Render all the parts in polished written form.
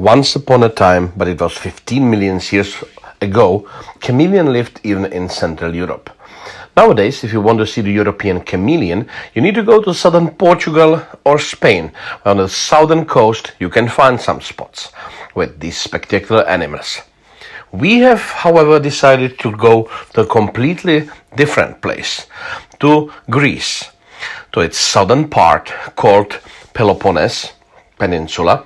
Once upon a time, but it was 15 million years ago, chameleon lived even in Central Europe. Nowadays, if you want to see the European chameleon, you need to go to southern Portugal or Spain. On the southern coast, you can find some spots with these spectacular animals. We have, however, decided to go to a completely different place, to Greece, to its southern part called Peloponnes Peninsula,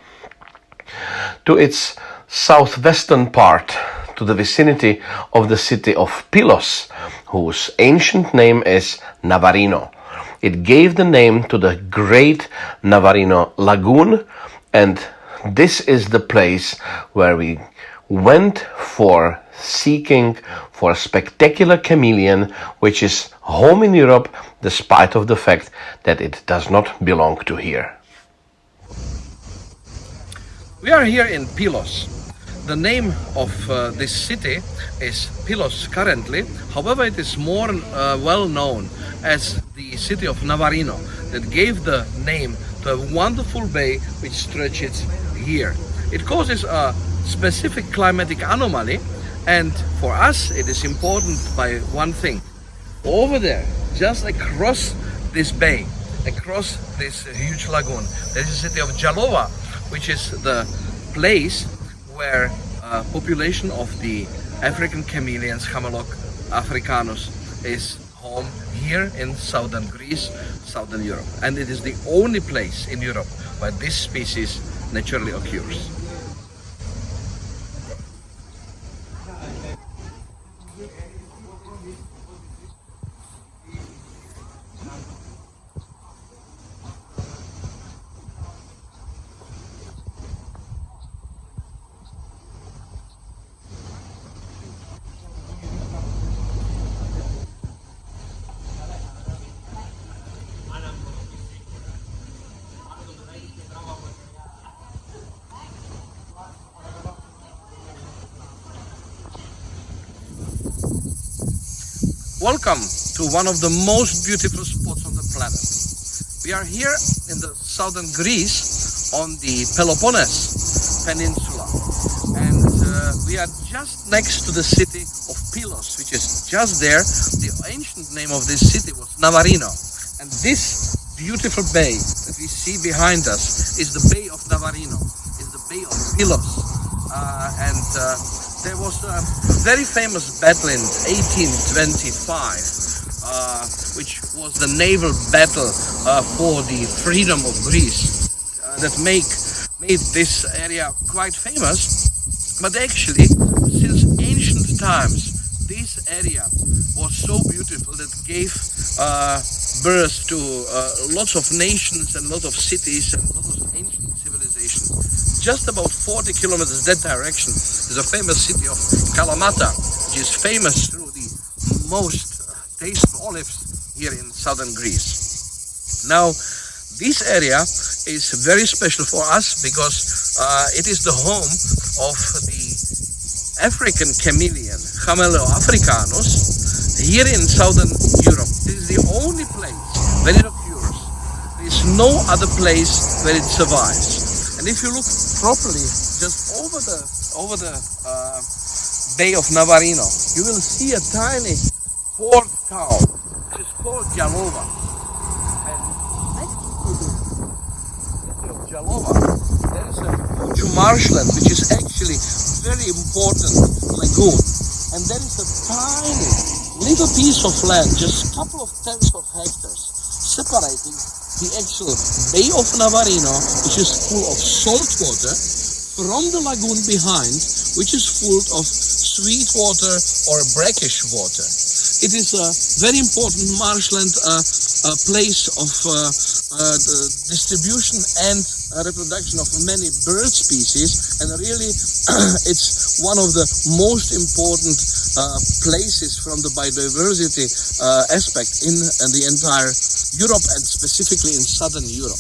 to its southwestern part, to the vicinity of the city of Pylos, whose ancient name is Navarino. It gave the name to the great Navarino lagoon, and this is the place where we went for seeking for a spectacular chameleon, which is home in Europe, despite of the fact that it does not belong to here. We are here in Pylos. The name of this city is Pylos currently. However, it is more well known as the city of Navarino, that gave the name to a wonderful bay which stretches here. It causes a specific climatic anomaly, and for us it is important by one thing. Over there, just across this bay, across this huge lagoon, there is the city of Jalova, which is the place where population of the African chameleons, Chameleon africanus, is home here in southern Greece, southern Europe. And it is the only place in Europe where this species naturally occurs. Welcome to one of the most beautiful spots on the planet. We are here in the southern Greece on the Peloponnes Peninsula, and we are just next to the city of Pylos, which is just there. The ancient name of this city was Navarino, and this beautiful bay that we see behind us is the Bay of Navarino, is the Bay of Pylos, and there was a very famous battle in 1825, which was the naval battle for the freedom of Greece, that made this area quite famous. But actually, since ancient times, this area was so beautiful that gave birth to lots of nations and lots of cities and lots of ancient civilizations. Just about 40 kilometers that direction is a famous city of Kalamata, which is famous through the most tasteful olives here in southern Greece. Now, this area is very special for us because it is the home of the African chameleon, Chameleon africanus, here in southern Europe. This is the only place where it occurs. There is no other place where it survives. And if you look properly, just over the Bay of Navarino, you will see a tiny port town, which is called Jalova. And next to the city of Jalova, there is a huge marshland, which is actually very important lagoon. And there is a tiny little piece of land, just a couple of tenths of hectares, separating the actual Bay of Navarino, which is full of salt water, from the lagoon behind, which is full of sweet water or brackish water. It is a very important marshland, a place of the distribution and reproduction of many bird species, and really it's one of the most important places from the biodiversity aspect in the entire Europe, and specifically in southern Europe.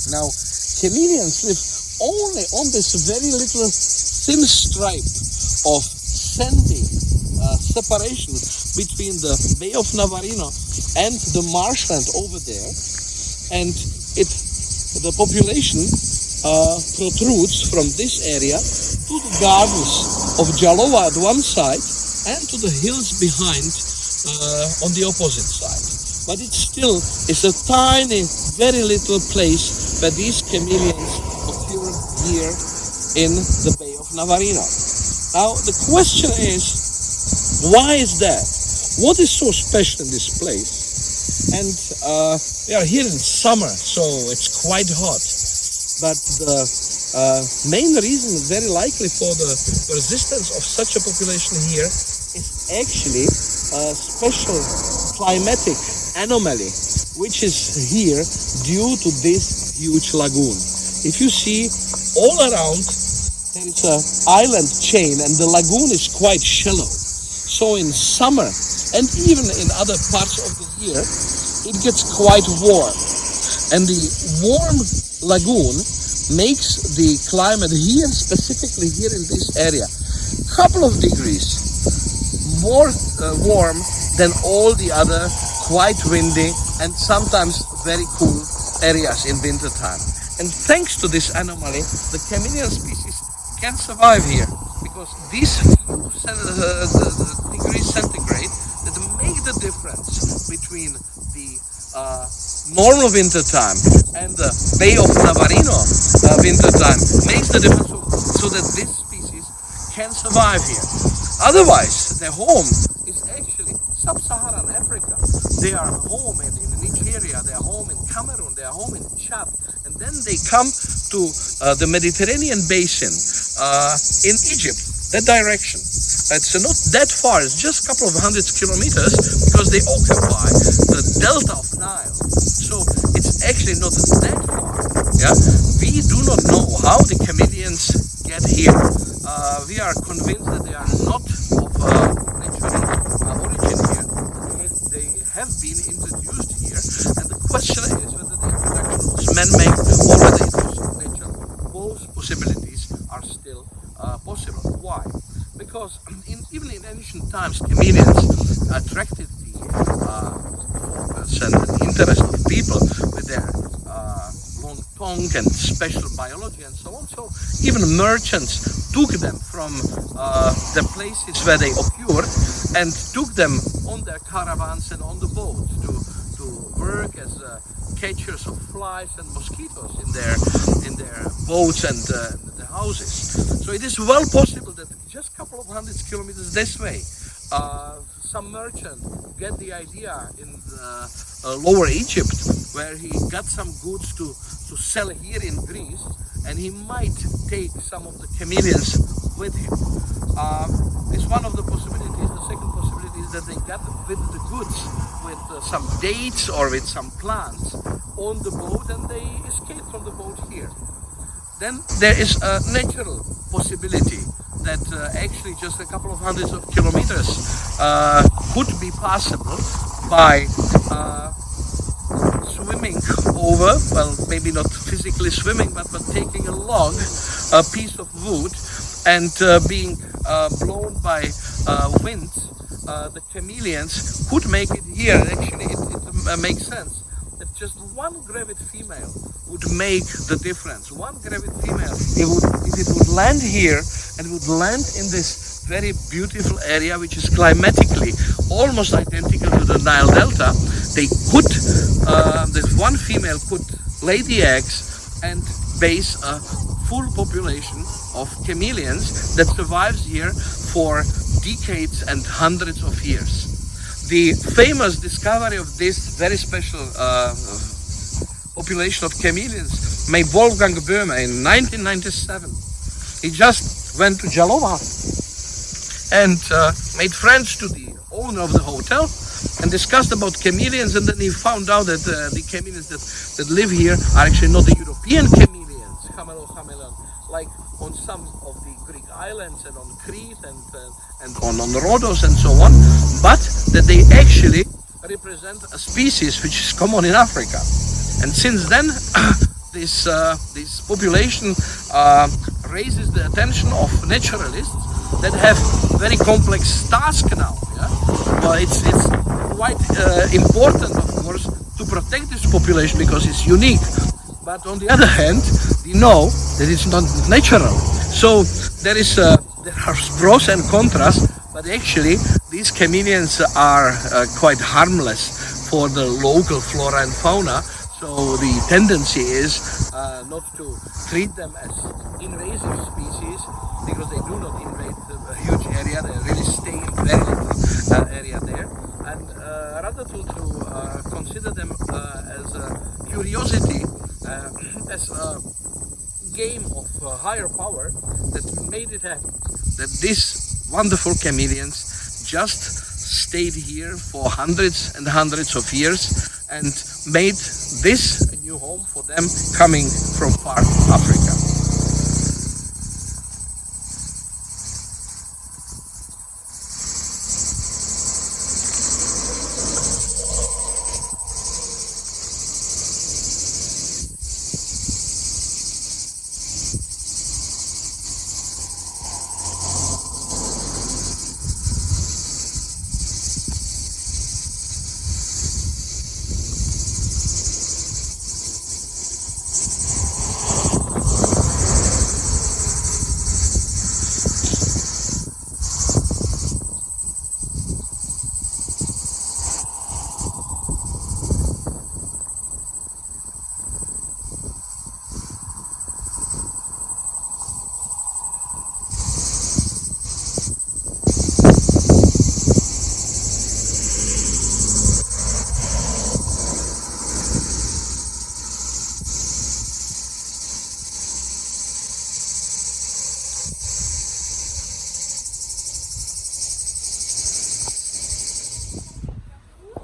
Now, chameleons live only on this very little thin stripe of sandy separation between the Bay of Navarino and the marshland over there, and the population protrudes from this area to the gardens of Jalova at one side and to the hills behind on the opposite side. But it still is a tiny, very little place where these chameleons occur here in the Bay of Navarino. Now the question is, why is that? What is so special in this place? And we are here in summer, so it's quite hot. But the main reason, very likely, for the persistence of such a population here is actually a special climatic anomaly, which is here due to this huge lagoon. If you see all around, there is an island chain, and the lagoon is quite shallow. So in summer, and even in other parts of the year, it gets quite warm. And the warm lagoon makes the climate here, specifically here in this area, couple of degrees more warm than all the other quite windy and sometimes very cool areas in winter time. And thanks to this anomaly, the chameleon species can survive here, because these degrees centigrade that make the difference between the normal winter time and the Bay of Navarino winter time makes the difference, so that this species can survive here. Otherwise, their home is actually sub-Saharan Africa. They are home in Nigeria, they are home in Cameroon, they are home in Chad, and then they come to the Mediterranean basin in Egypt, that direction. It's not that far, it's just a couple of hundred kilometers, because they occupy the delta of Nile. So it's actually not that far. Yeah? We do not know how the chameleons get here. We are convinced that they are not of natural origin here. They have been introduced here, and the question is whether the introduction was man-made or whether it was natural. Both possibilities are still possible. Why? Because even in ancient times, chameleons attracted the focus and the interest of people with their long tongue and special biology and so on. So even merchants took them from the places where they occurred and took them on their caravans and on the boats to work as catchers of flies and mosquitoes in their boats and the houses. So it is well possible that just a couple of hundred kilometers this way, some merchant get the idea in Lower Egypt, where he got some goods to sell here in Greece, and he might take some of the chameleons with him. It's one of the possibilities. The second possibility is that they got with the goods, with some dates or with some plants on the boat, and they escaped from the boat here. Then there is a natural possibility that actually just a couple of hundreds of kilometers could be possible by swimming over, well, maybe not physically swimming, but taking along a piece of wood and being blown by wind. The chameleons could make it here. Actually, it makes sense that just one gravid female would make the difference. One gravid female, if it would land here and would land in this very beautiful area, which is climatically almost identical to the Nile Delta, they could, this one female could lay the eggs and base a full population of chameleons that survives here for decades and hundreds of years. The famous discovery of this very special population of chameleons made Wolfgang Böhme in 1997. He just went to Jalova and made friends to the owner of the hotel and discussed about chameleons, and then he found out that the chameleons that live here are actually not the European chameleons, Chameleon, like on some of the Greek islands and on Crete and on Rhodos and so on, but that they actually represent a species which is common in Africa. And since then, this population raises the attention of naturalists that have very complex task now. Yeah? Well, it's quite important, of course, to protect this population because it's unique. But on the other hand, we know that it's not natural. So there are pros and contras, but actually these chameleons are quite harmless for the local flora and fauna. So the tendency is not to treat them as invasive species, because they do not invade a huge area. They really stay in very little area there, and rather to consider them as a curiosity, as a game of higher power that made it happen. That these wonderful chameleons just stayed here for hundreds and hundreds of years and made this a new home for them, coming from far Africa.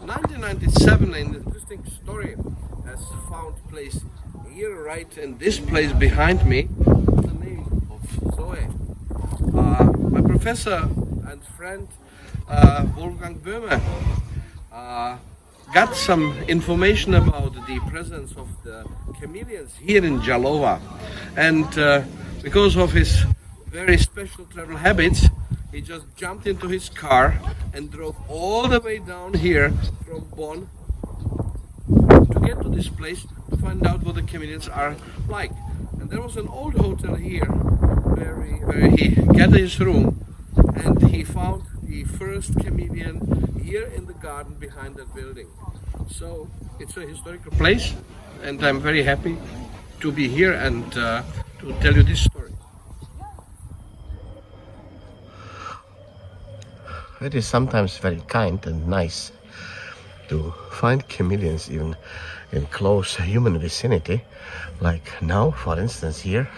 In 1997, an interesting story has found place here, right in this place behind me, the name of Zoe. My professor and friend Wolfgang Böhme got some information about the presence of the chameleons here in Jalova, and because of his very special travel habits, he just jumped into his car and drove all the way down here from Bonn to get to this place to find out what the chameleons are like. And there was an old hotel here where he got his room, and he found the first chameleon here in the garden behind that building. So it's a historical place, and I'm very happy to be here and to tell you this story. It is sometimes very kind and nice to find chameleons even in close human vicinity. Like now, for instance, here,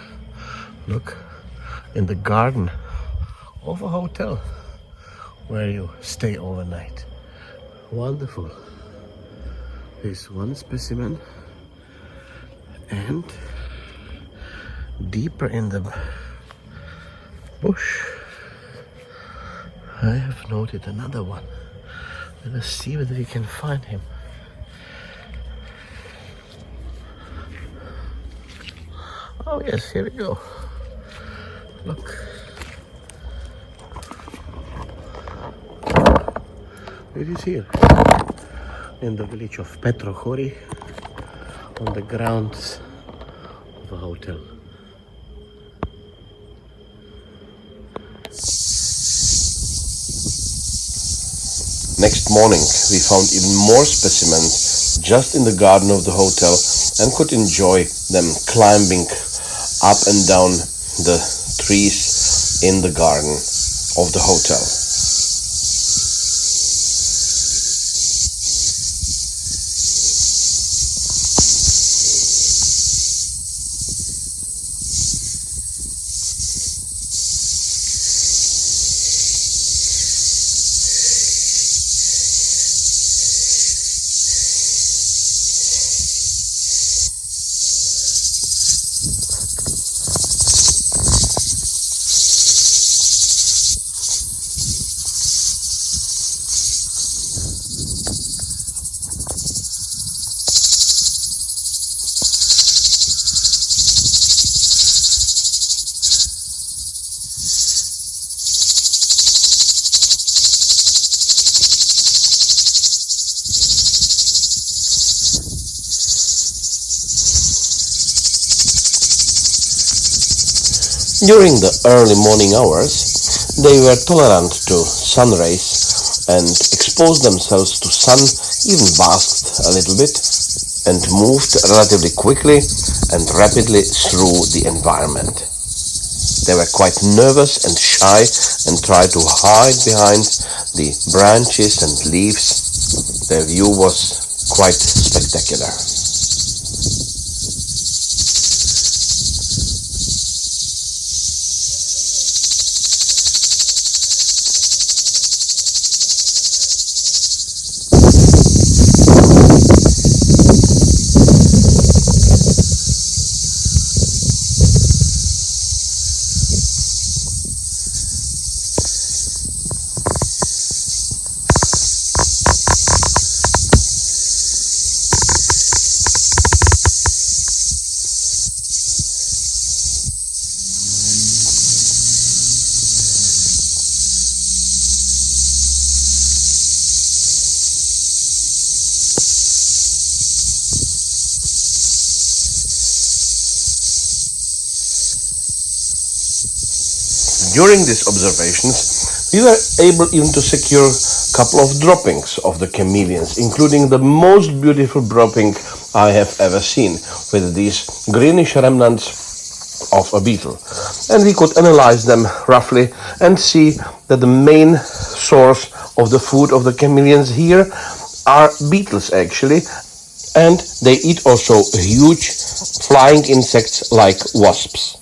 look, in the garden of a hotel where you stay overnight. Wonderful. There's one specimen, and deeper in the bush I have noted another one. Let us see whether we can find him. Oh yes, here we go. Look. It is here, in the village of Petrohori, on the grounds of a hotel. Next morning, we found even more specimens just in the garden of the hotel and could enjoy them climbing up and down the trees in the garden of the hotel. During the early morning hours, they were tolerant to sun rays and exposed themselves to sun, even basked a little bit, and moved relatively quickly and rapidly through the environment. They were quite nervous and shy and tried to hide behind the branches and leaves. Their view was quite spectacular. During these observations, we were able even to secure a couple of droppings of the chameleons, including the most beautiful dropping I have ever seen, with these greenish remnants of a beetle. And we could analyze them roughly and see that the main source of the food of the chameleons here are beetles actually, and they eat also huge flying insects like wasps.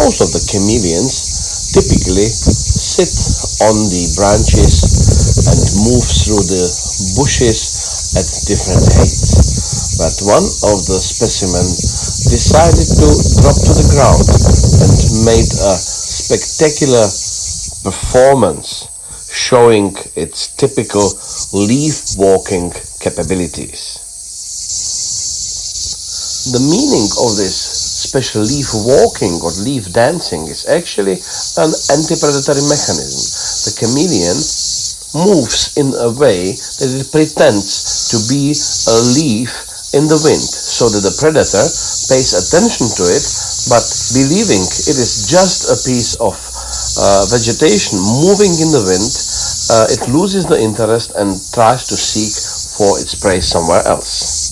Most of the chameleons typically sit on the branches and move through the bushes at different heights. But one of the specimens decided to drop to the ground and made a spectacular performance showing its typical leaf walking capabilities. The meaning of this special leaf walking or leaf dancing is actually an anti-predatory mechanism. The chameleon moves in a way that it pretends to be a leaf in the wind, so that the predator pays attention to it, but believing it is just a piece of vegetation moving in the wind, it loses the interest and tries to seek for its prey somewhere else.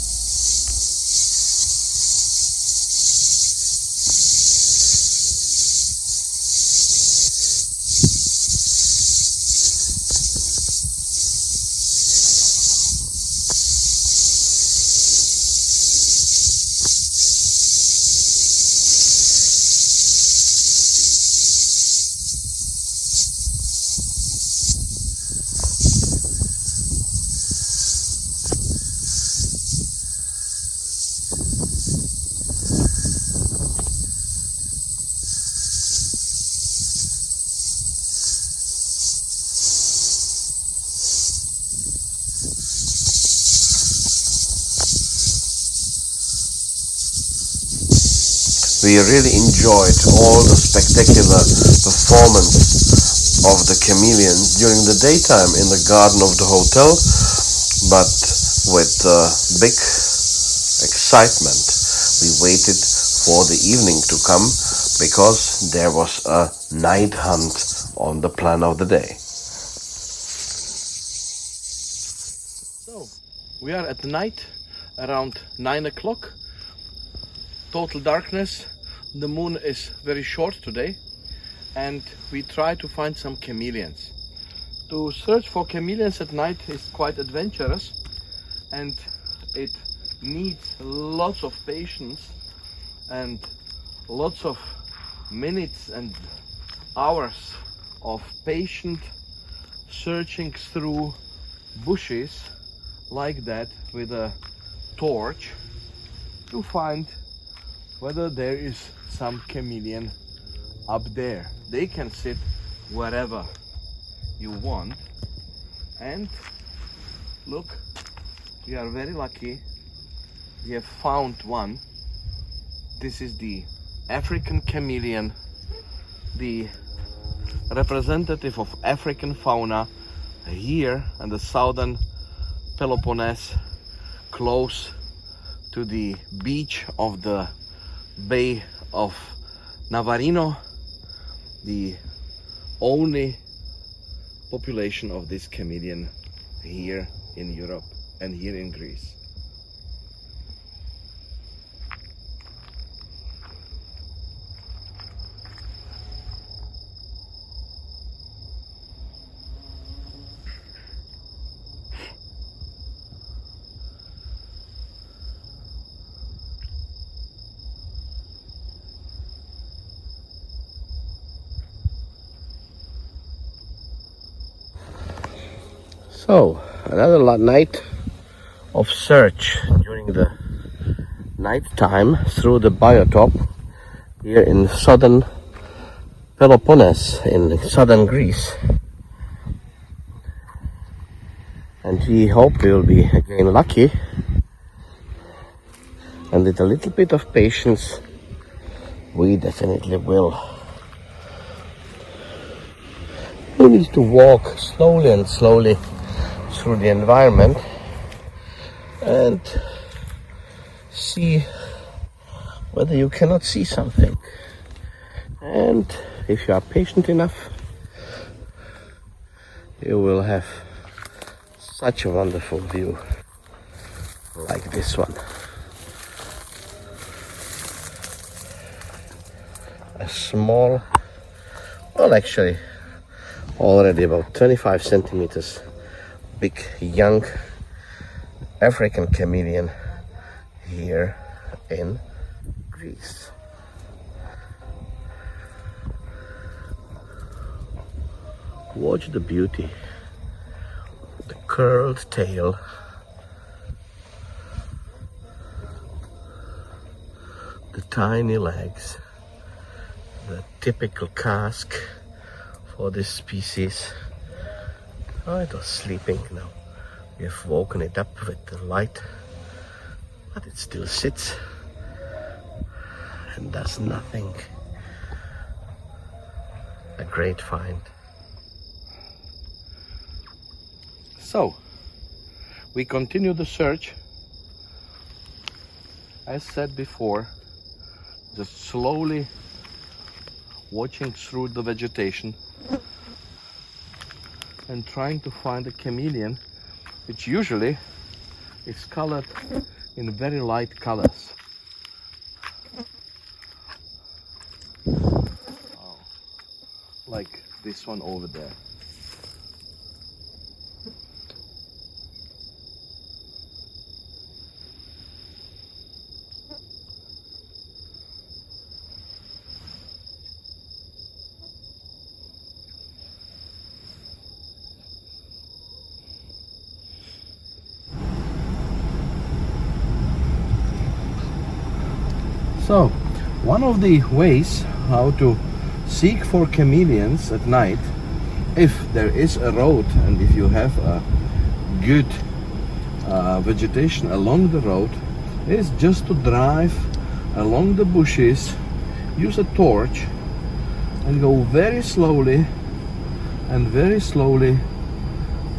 We really enjoyed all the spectacular performance of the chameleons during the daytime in the garden of the hotel, but with big excitement we waited for the evening to come because there was a night hunt on the plan of the day. So, we are at night, around 9 o'clock. Total darkness. The moon is very short today, and we try to find some chameleons. To search for chameleons at night is quite adventurous, and it needs lots of patience and lots of minutes and hours of patient searching through bushes like that with a torch to find whether there is some chameleon up there. They can sit wherever you want, and look, we are very lucky. We have found one. This is the African chameleon, the representative of African fauna here in the southern Peloponnes, close to the beach of the Bay of Navarino, the only population of this chameleon here in Europe and here in Greece. So, another night of search during the night time through the biotop here in southern Peloponnes in southern Greece. And we hope we will be again lucky, and with a little bit of patience we definitely will. We need to walk slowly and slowly through the environment and see whether you cannot see something. And if you are patient enough, you will have such a wonderful view like this one. A small, well, actually already about 25 centimeters big young African chameleon here in Greece. Watch the beauty, the curled tail, the tiny legs, the typical casque for this species. Oh, it was sleeping now. We have woken it up with the light, but it still sits and does nothing. A great find. So, we continue the search. As said before, just slowly watching through the vegetation and trying to find a chameleon, which usually is colored in very light colors. Oh, like this one over there. So, one of the ways how to seek for chameleons at night, if there is a road and if you have a good vegetation along the road, is just to drive along the bushes use a torch and go very slowly and very slowly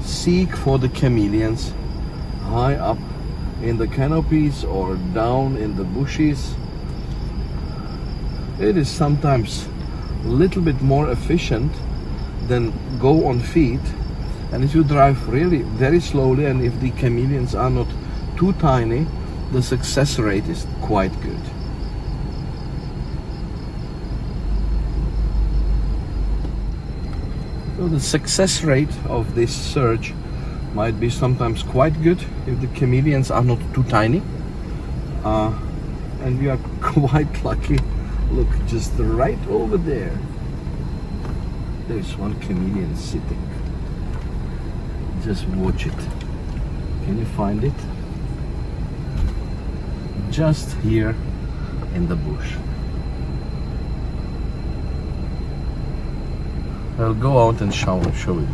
seek for the chameleons high up in the canopies or down in the bushes. It is sometimes a little bit more efficient than go on feet, and if you drive really very slowly and if the chameleons are not too tiny, the success rate is quite good. So the success rate of this search might be sometimes quite good if the chameleons are not too tiny. And we are quite lucky. Look, just right over there. There's one chameleon sitting. Just watch it. Can you find it? Just here in the bush. I'll go out and show you.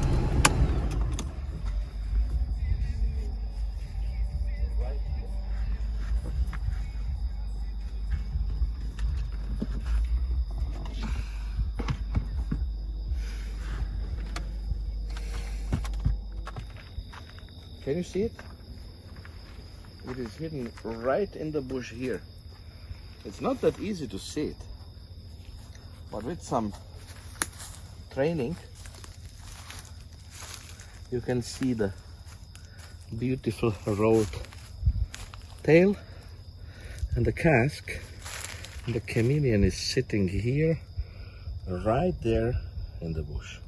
Can you see it? It is hidden right in the bush here. It's not that easy to see it, but with some training you can see the beautiful rolled tail and the casque, and the chameleon is sitting here right there in the bush.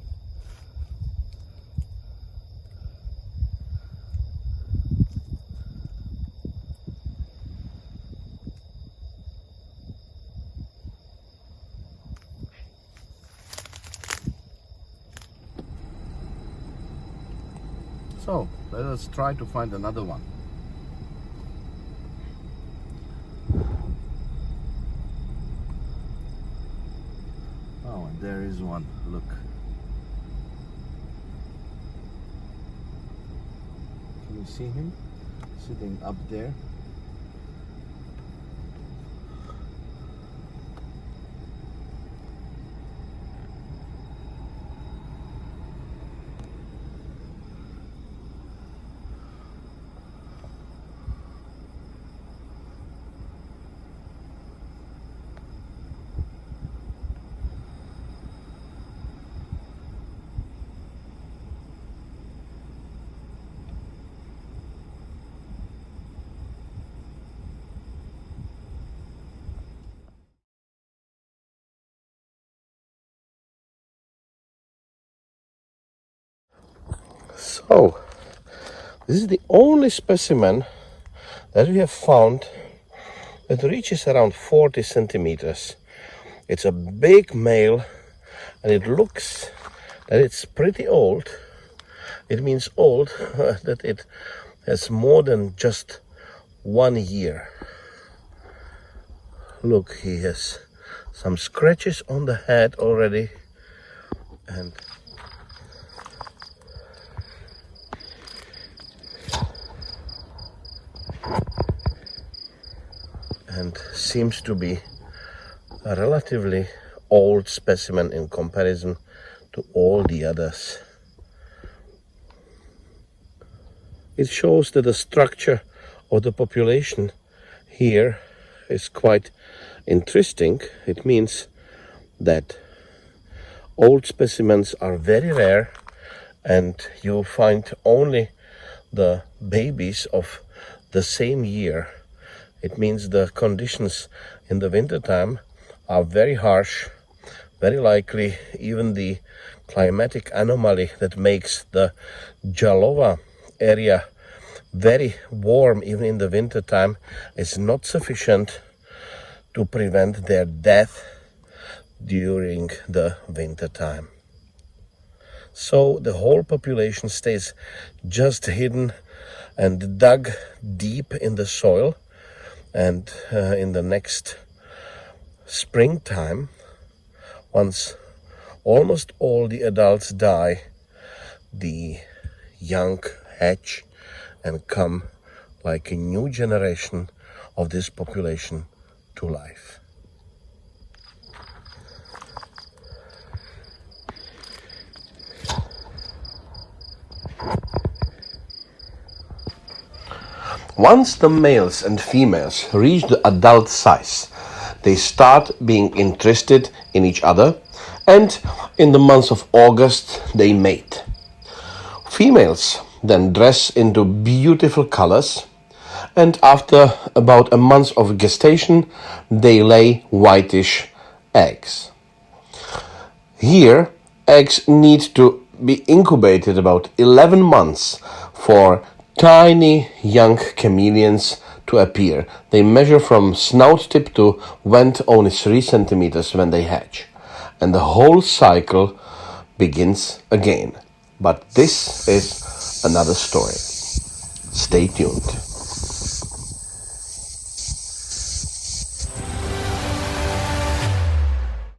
So let us try to find another one. Oh, and there is one. Look. Can you see him sitting up there? So, this is the only specimen that we have found that reaches around 40 centimeters. It's a big male, and it looks that it's pretty old. It means old that it has more than just 1 year. Look, he has some scratches on the head already, and seems to be a relatively old specimen in comparison to all the others. It shows that the structure of the population here is quite interesting. It means that old specimens are very rare, and you find only the babies of the same year. It means the conditions in the wintertime are very harsh, very likely even the climatic anomaly that makes the Jalova area very warm even in the wintertime is not sufficient to prevent their death during the wintertime. So the whole population stays just hidden and dug deep in the soil, and in the next springtime, once almost all the adults die, the young hatch and come like a new generation of this population to life. Once the males and females reach the adult size, they start being interested in each other, and in the month of August they mate. Females then dress into beautiful colors, and after about a month of gestation they lay whitish eggs. Here, eggs need to be incubated about 11 months for tiny young chameleons to appear. They measure from snout tip to vent only 3 centimeters when they hatch. And the whole cycle begins again. But this is another story. Stay tuned.